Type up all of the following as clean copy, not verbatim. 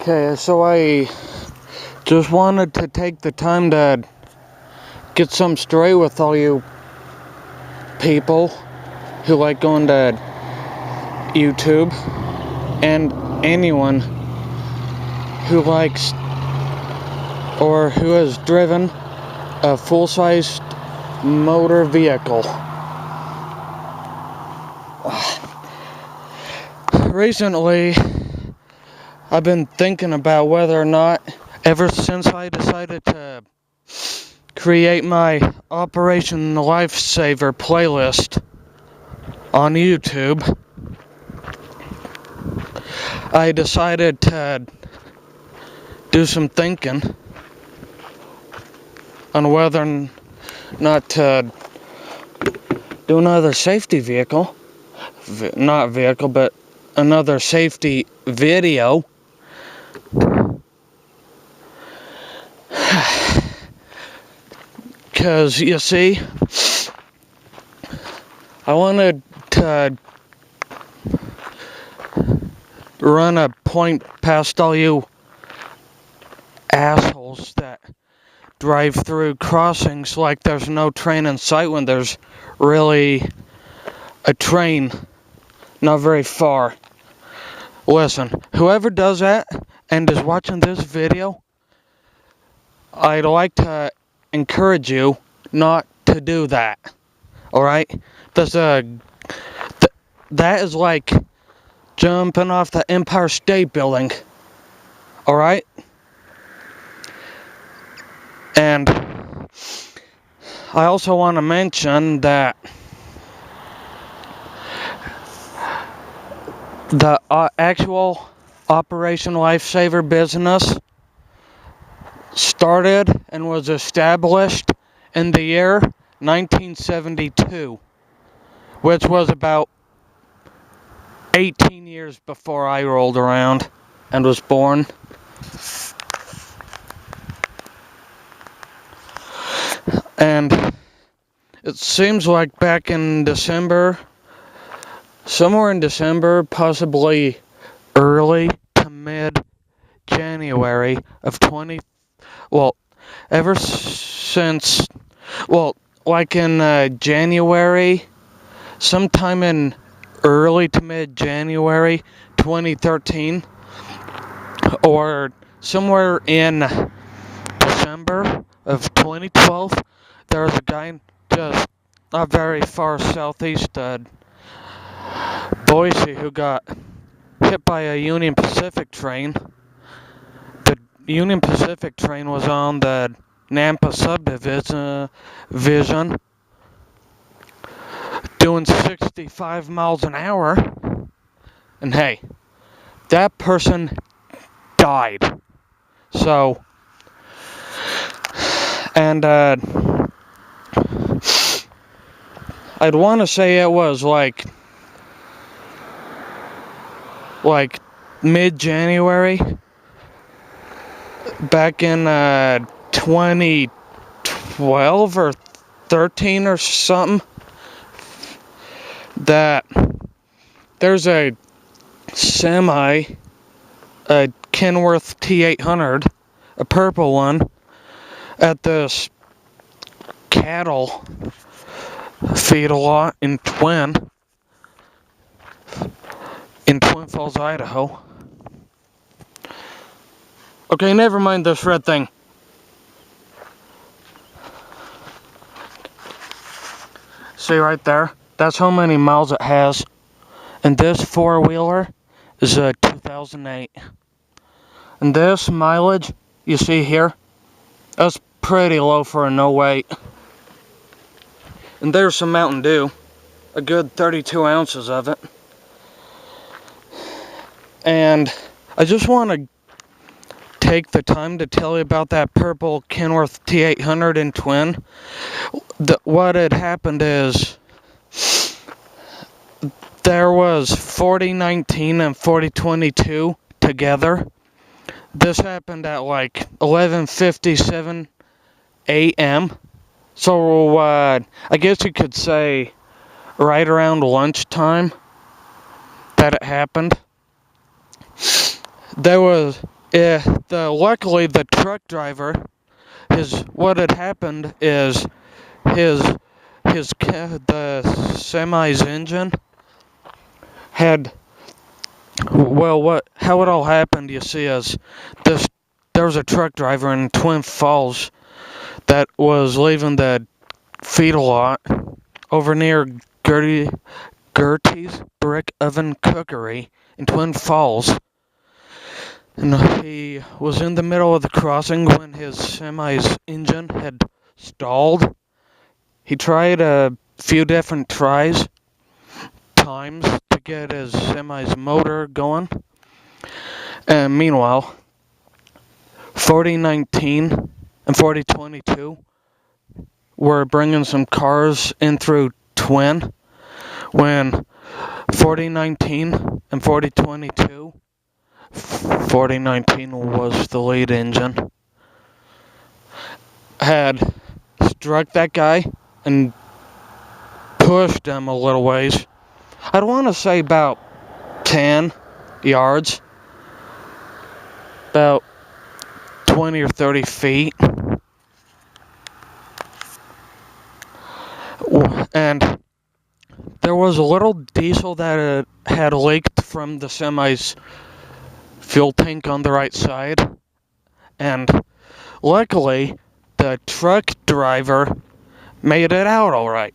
Okay, so I just wanted to take the time to get some straight with all you people who like going to YouTube and anyone who likes or who has driven a full-sized motor vehicle. Recently, I've been thinking about whether or not, ever since I decided to create my Operation Lifesaver playlist on YouTube, I decided to do some thinking on whether or not to do another safety vehicle, not vehicle, but another safety video. Because, you see, I wanted to run a point past all you assholes that drive through crossings like there's no train in sight when there's really a train not very far. Listen, whoever does that and is watching this video, I'd like to encourage you not to do that. Alright? That is like jumping off the Empire State Building. Alright? And I also want to mention that the actual Operation Lifesaver business started and was established in the year 1972, which was about 18 years before I rolled around and was born. And it seems like back in December, somewhere in December, possibly early to mid-January of ever since, like in January, sometime in early to mid-January 2013, or somewhere in December of 2012, there was a guy just not very far southeast of Boise who got hit by a Union Pacific train. The Union Pacific train was on the Nampa subdivision, doing 65 miles an hour, and hey, that person died. So, and I'd want to say it was like mid-January, back in 2012 or 13 or something, that there's a semi, a Kenworth T800, a purple one, at this cattle feed-a-lot in Twin Falls, Idaho. Okay, never mind this red thing. See right there? That's how many miles it has. And this four-wheeler is a 2008. And this mileage you see here, that's pretty low for a no-weight. And there's some Mountain Dew, a good 32 ounces of it. And I just want to take the time to tell you about that purple Kenworth T800 in Twin. What had happened is there was 4019 and 4022 together. This happened at like 11:57 a.m. So I guess you could say right around lunchtime that it happened. There was Luckily the truck driver, what had happened is his the semi's engine had, how it all happened, you see, is this there was a truck driver in Twin Falls that was leaving the feed lot over near Gertie's Brick Oven Cookery in Twin Falls. And he was in the middle of the crossing when his semi's engine had stalled. He tried a few different times to get his semi's motor going. And meanwhile, 4019 and 4022 were bringing some cars in through Twin when 4019 and 4022, 4019 was the lead engine, had struck that guy and pushed him a little ways. I'd want to say about 10 yards, about 20 or 30 feet. And there was a little diesel that had leaked from the semi's fuel tank on the right side. And luckily, the truck driver made it out all right.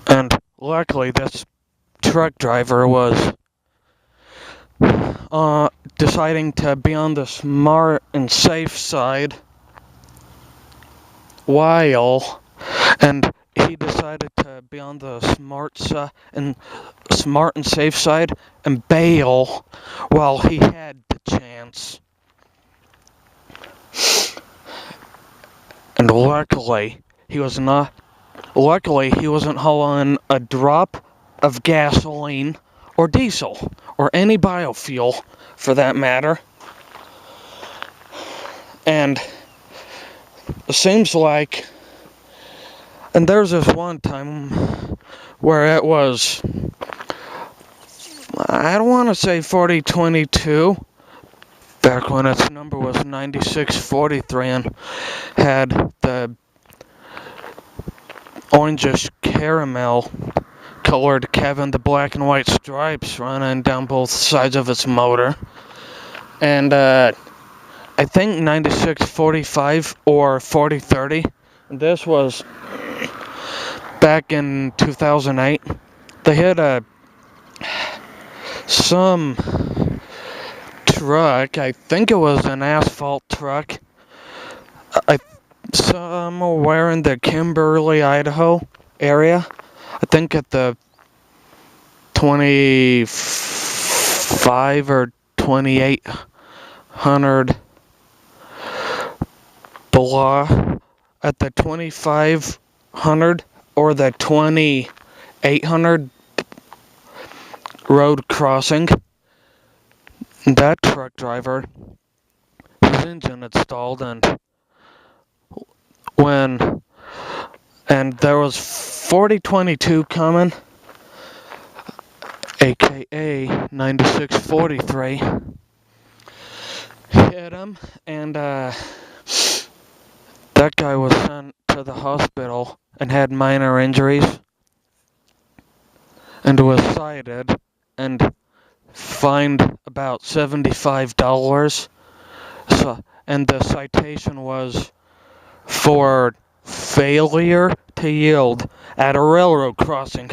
And luckily, this truck driver was deciding to be on the smart and safe side and he decided to be on the smart and safe side and bail while he had the chance. And luckily he wasn't hauling a drop of gasoline or diesel or any biofuel for that matter. And it seems like, and there's this one time where it was, I don't want to say 4022, back when its number was 9643 and had the orangish caramel colored cabin, the black and white stripes running down both sides of its motor. And I think 9645 or 4030. This was back in 2008. They hit some truck. I think it was an asphalt truck. Somewhere in the Kimberly, Idaho area. I think at the 25 or 2800 block, at the 2500 or the 2800 road crossing. That truck driver, his engine had stalled, and there was 4022 coming, aka 9643, hit him, and that guy was sent to the hospital and had minor injuries and was cited and fined about $75. And the citation was for failure to yield at a railroad crossing.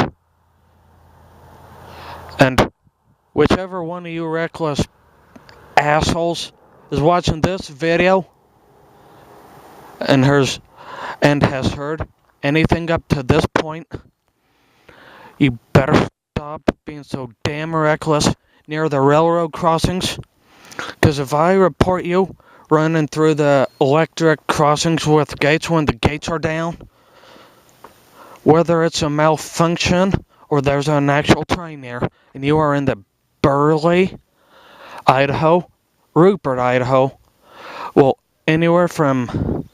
And whichever one of you reckless assholes is watching this video and has heard anything up to this point, you better stop being so damn reckless near the railroad crossings. Because if I report you running through the electric crossings with gates when the gates are down, whether it's a malfunction or there's an actual train there, and you are in the Burley, Idaho, Rupert, Idaho, well, anywhere from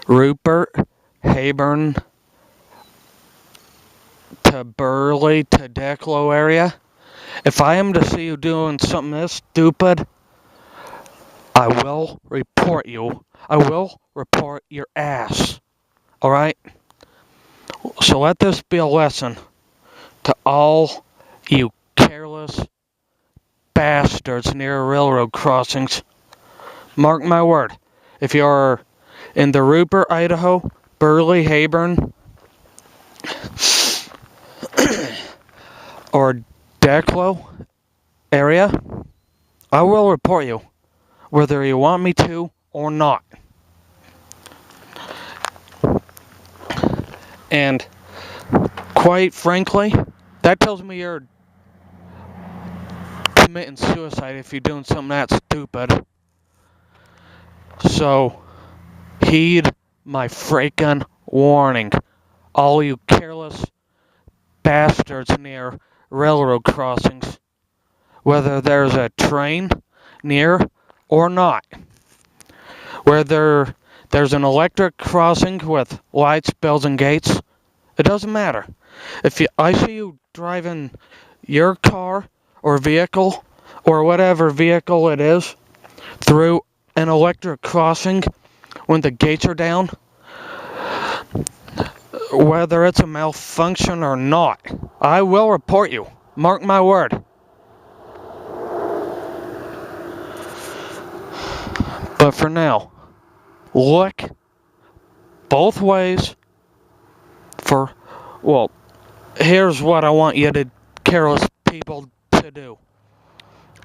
Rupert, Hayburn, to Burley to Declo area, if I am to see you doing something this stupid, I will report you. I will report your ass. Alright? So let this be a lesson to all you careless bastards near railroad crossings. Mark my word. If you're in the Rupert, Idaho, Burley, Hayburn, or Declo area, I will report you, whether you want me to or not. And quite frankly, that tells me you're committing suicide if you're doing something that stupid. So, heed my freaking warning. All you careless bastards near railroad crossings, whether there's a train near or not, whether there's an electric crossing with lights, bells, and gates, it doesn't matter. If I see you driving your car or vehicle or whatever vehicle it is through an electric crossing when the gates are down, whether it's a malfunction or not, I will report you. Mark my word. But for now, look both ways for, well, here's what I want you to careless people to do.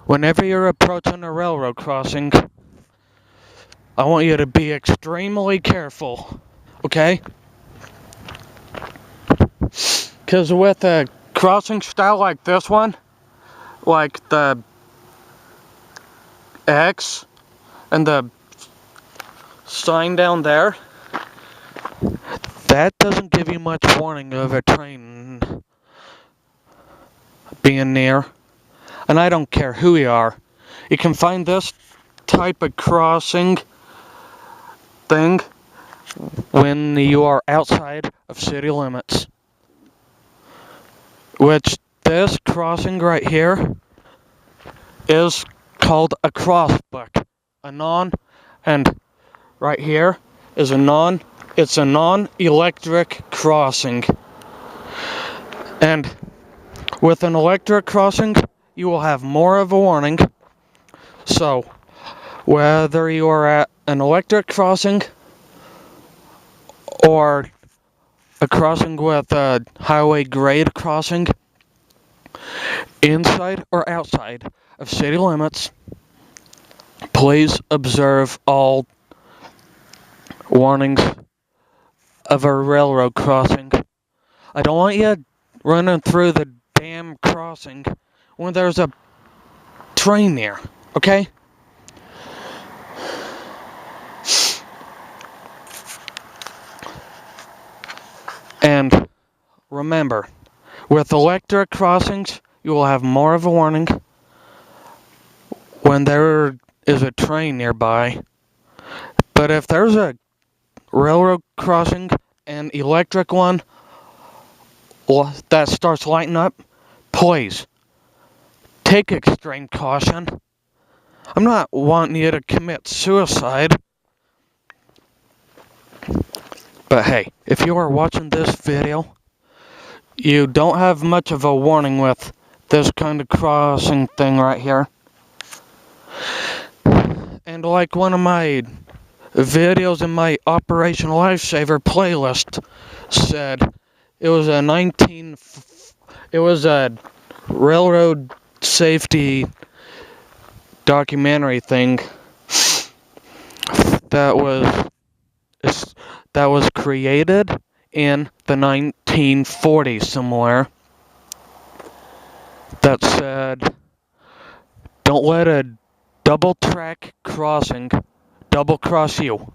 Whenever you're approaching a railroad crossing, I want you to be extremely careful, okay? Because with a crossing style like this one, like the X and the sign down there, that doesn't give you much warning of a train being near. And I don't care who you are. You can find this type of crossing thing when you are outside of city limits. Which this crossing right here is called a crossbuck. A non, and right here is a non, it's a non-electric crossing. And with an electric crossing, you will have more of a warning. So, whether you are at an electric crossing or a crossing with a highway grade crossing, inside or outside of city limits, please observe all warnings of a railroad crossing. I don't want you running through the damn crossing when there's a train near, okay? And remember, with electric crossings, you will have more of a warning when there is a train nearby. But if there's a railroad crossing, an electric one, that starts lighting up, please take extreme caution. I'm not wanting you to commit suicide. But hey, if you are watching this video, you don't have much of a warning with this kind of crossing thing right here. And like one of my videos in my Operation Lifesaver playlist said, it was a railroad safety documentary thing that was created in the 1940s somewhere, that said, don't let a double track crossing double cross you.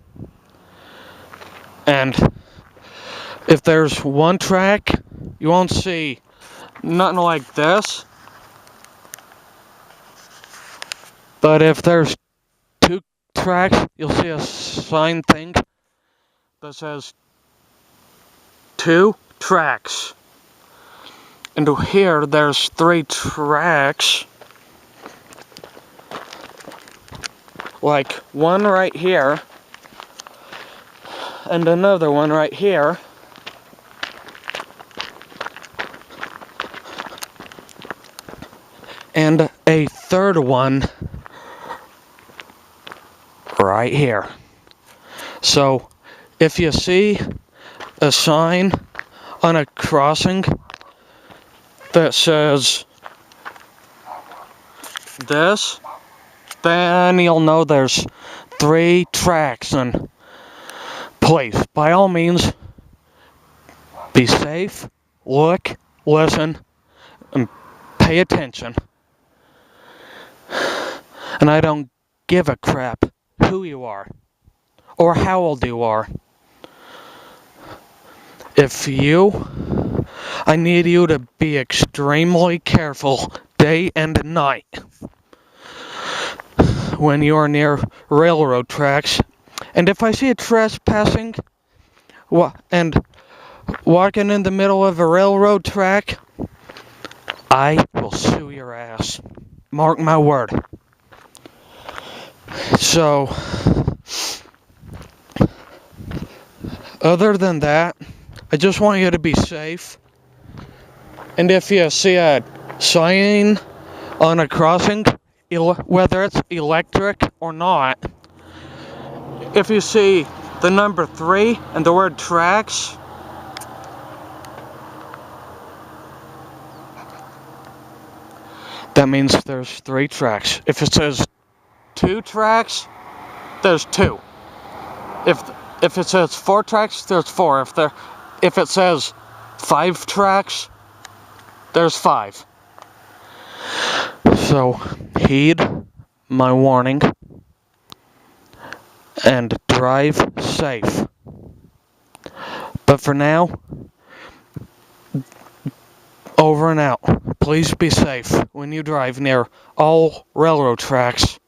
And if there's one track, you won't see nothing like this. But if there's two tracks, you'll see a sign thing that says 2 tracks. And here there's 3 tracks. Like one right here. And another one right here. And a third one right here. So if you see a sign on a crossing that says this, then you'll know there's 3 tracks in place. By all means, be safe, look, listen, and pay attention. And I don't give a crap who you are or how old you are. I need you to be extremely careful day and night when you are near railroad tracks. And if I see a trespassing and walking in the middle of a railroad track, I will sue your ass. Mark my word. So, other than that, I just want you to be safe. And if you see a sign on a crossing, whether it's electric or not, if you see the number 3 and the word tracks, that means there's 3 tracks. If it says 2 tracks, there's 2. If it says 4 tracks, there's 4. If it says 5 tracks, there's 5. So heed my warning and drive safe. But for now, over and out. Please be safe when you drive near all railroad tracks.